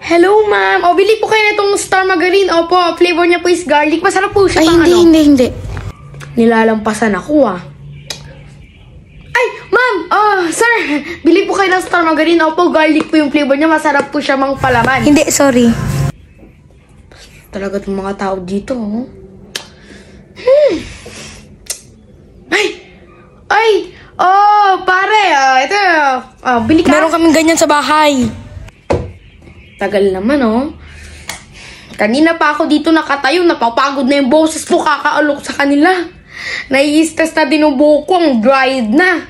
Hello, ma'am. Bili po kayo na itong Star Margarine. Opo, flavor niya po is garlic. Masarap po siya. Ay, hindi. Nilalampasan ako, Ay, ma'am! Sir, bili po kayo ng Star Margarine. Opo, garlic po yung flavor niya. Masarap po siya mang palaman. Hindi, sorry. Talaga itong mga tao dito, Pare, ito. Bili ka. Meron kaming ganyan sa bahay. Tagal naman, Kanina pa ako dito nakatayo, napapagod na yung boses ko, kakaalok sa kanila. Nai-stress na din yung buhok ko, ang dried na.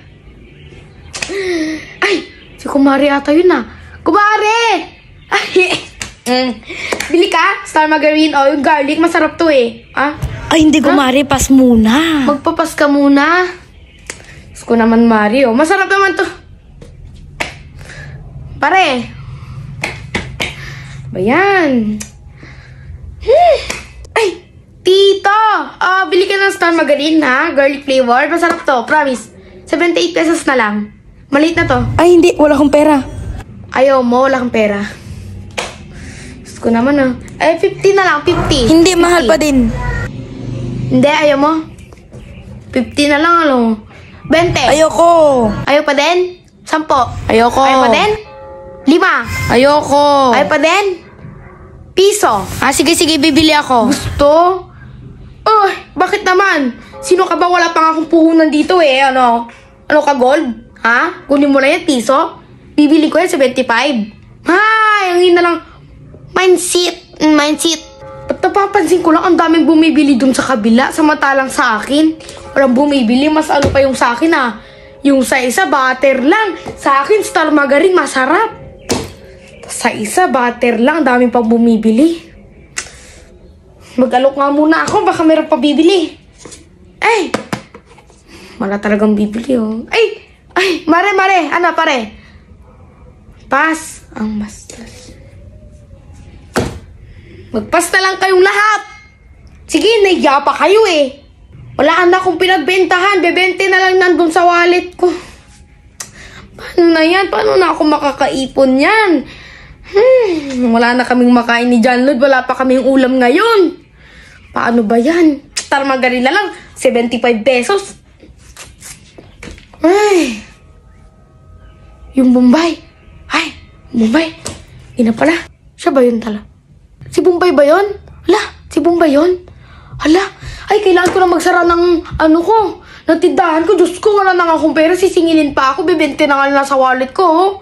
Ay, si Kumari ata yun, Kumari! Ay, bili ka, Star Margarine, yung garlic, masarap to, Ay, hindi, Kumari, pas muna. Magpapas ka muna. Gusto ko naman, Mario. Masarap naman to. Pare. Bayan. Ay, tito. Bili ka ng Star Margarine, garlic flavor. Masarap to, promise. 78 pesos na lang. Maliit na to. Ay, hindi. Wala akong pera. Ayaw mo, wala kang pera. Gusto ko naman, 50 na lang, 50. Hindi, 50. mahal pa din. Hindi, ayaw mo. 50 na lang, 20. Ayoko. Ayaw pa din? 10. Ayoko. Ayaw pa din? 5. Ayoko. Ayaw pa din? Piso. Sige, bibili ako. Gusto? Bakit naman? Sino ka ba? Wala pa nga akong puhunan dito Ano ka, gold? Kunin mo na yan, piso? Bibili ko yan, 75. Ang ina lang. Mindset. Ba't napapansin ko lang, ang daming bumibili dun sa kabila, samantalang sa akin. Walang bumibili, mas pa yung sa akin, Yung sa isa, butter lang. Sa akin, Star Margarine, masarap. Sa isa, butter lang, daming pang bumibili. Mag-alok nga muna ako, baka meron pa bibili. Ay! Wala talagang bibili, Ay, mare, pare? Pas. Ang bastos. Magpas na lang kayong lahat. Sige, nahiya pa kayo Wala na akong pinagbentahan. Bebente na lang nandun sa wallet ko. Paano na yan? Paano na ako makakaipon yan? Wala na kaming makain ni John Lloyd. Wala pa kaming ulam ngayon. Paano ba yan? Star Margarine na lang. 75 pesos. Ay. Yung Bombay. Bombay. Hindi na pala. Siya ba yun tala? Si Bombay ba yun? Si Bombay yun? Ay, kailangan ko na magsara ng ng tindahan ko. Diyos ko, wala na nga akong pera. Sisingilin pa ako. Bibente na nga lang sa wallet ko,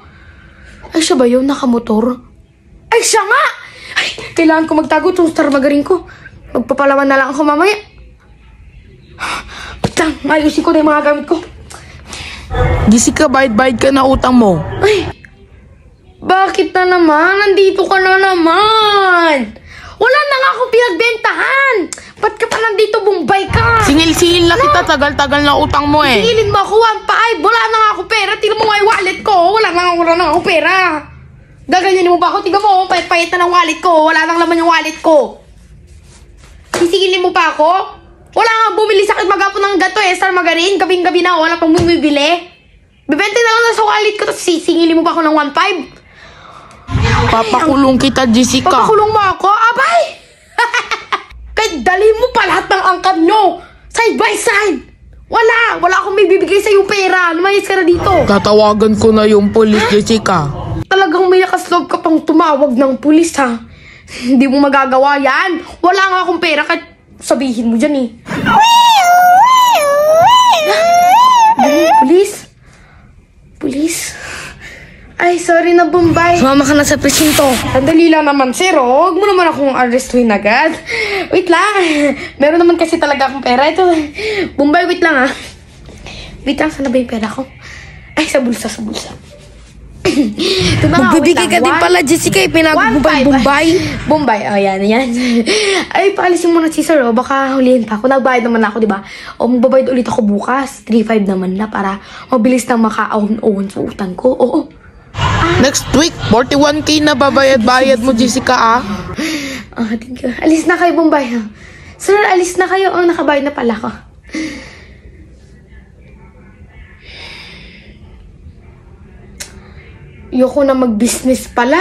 Ay, siya ba yun? Nakamotor? Ay, siya nga! Ay, kailangan ko magtago itong Star Margarine ko. Magpapalaman na lang ako mamaya. Ba't lang? Ayusin ko na yung mga gamit ko. Jessica, bayad ka na utang mo. Ay, bakit na naman? Nandito ka na naman. Wala na nga akong pinagbentahan. Ba't ka pa nandito, Bombay ka? Singil-singil na kita, tagal-tagal na utang mo Singilin mo ako, 1.5. Wala na nga ako pera. Tingnan mo nga yung wallet ko. Wala na ako pera. Gaganyanin mo ba ako? Tingnan mo, payat-payat na ng wallet ko. Wala nang laman yung wallet ko. Sisingilin mo pa ako? Wala nga bumili sa akin maghapon ng gato Star Margarine. Gabing-gabi na, wala pang bumibili. Bibente na lang sa wallet ko, tapos sisingilin mo pa ako ng 1.5. Papakulong kita, Jessica. Papakulong mo ako? Abay! Kahit dali mo pa lahat ng angkat nyo. Side by side. Wala akong may bibigay sa'yo pera. Lumayas ka na dito. Tatawagan ko na yung police, Jessica. Talagang may nakasloob ka pang tumawag ng pulis, Hindi mo magagawa yan. Wala nga akong pera, kahit sabihin mo dyan Pulis? Ay, sorry na, Bombay. Sumama ka na sa presinto. Sandali lang naman, sir. Huwag mo naman akong arrestuhin agad. Wait lang. Meron naman kasi talaga akong pera. Ito, Bombay, wait lang, Wait lang, saan na ba yung pera ko? Ay, sa bulsa. Magbibigay ka din pala, Jessica. Bombay. Bombay, yan. Ay, paalisin mo na si sir, baka hulihin pa ako. Nagbayad naman ako, di ba? Magbabayad ulit ako bukas. 3.5 naman na para mabilis na maka-ahon sa utang ko. Next week, 41K na babayad-bayad mo, Jessica, Thank you. Alis na kayo, Bombay, Sir, alis na kayo. Nakabayad na pala ko. Ayoko na mag-business pala.